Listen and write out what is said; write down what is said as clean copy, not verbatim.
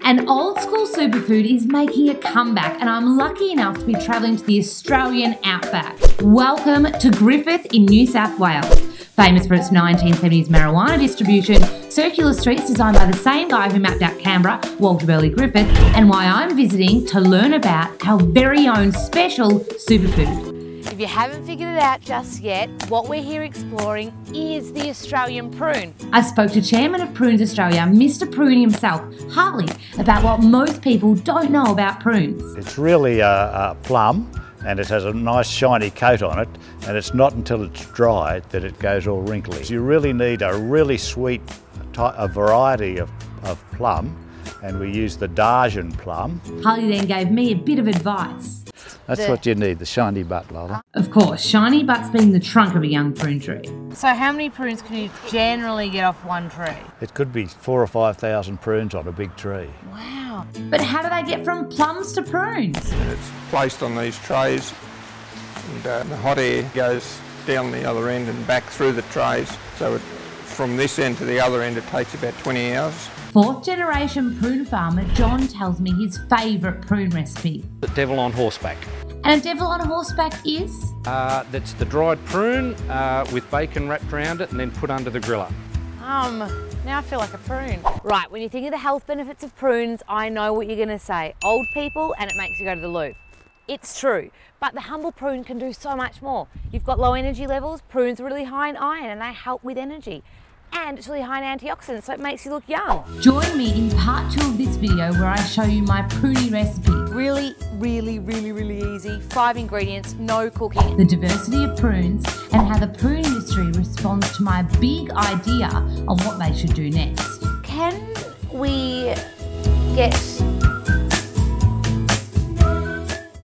An old school superfood is making a comeback, and I'm lucky enough to be travelling to the Australian outback. Welcome to Griffith in New South Wales. Famous for its 1970s marijuana distribution, circular streets designed by the same guy who mapped out Canberra, Walter Burley Griffith, and why I'm visiting to learn about our very own special superfood. If you haven't figured it out just yet, what we're here exploring is the Australian prune. I spoke to Chairman of Prunes Australia, Mr. Prune himself, Harley, about what most people don't know about prunes. It's really a plum, and it has a nice shiny coat on it, and it's not until it's dried that it goes all wrinkly. You really need a really sweet variety of plum, and we use the Darjan plum. Harley then gave me a bit of advice. That's what you need, the shiny butt, Lola. Of course, shiny butts being the trunk of a young prune tree. So how many prunes can you generally get off one tree? It could be 4,000 or 5,000 prunes on a big tree. Wow. But how do they get from plums to prunes? It's placed on these trays, and the hot air goes down the other end and back through the trays. So from this end to the other end, it takes about 20 hours. Fourth generation prune farmer John tells me his favourite prune recipe. The devil on horseback. And a devil on horseback is? That's the dried prune with bacon wrapped around it and then put under the griller. Now I feel like a prune. Right, when you think of the health benefits of prunes, I know what you're going to say. Old people, and it makes you go to the loo. It's true, but the humble prune can do so much more. You've got low energy levels, prunes are really high in iron and they help with energy. And it's really high in antioxidants, so it makes you look young. Join me in part 2 of this video where I show you my pruny recipe. Really easy. 5 ingredients, no cooking. The diversity of prunes and how the prune industry responds to my big idea on what they should do next. Can we get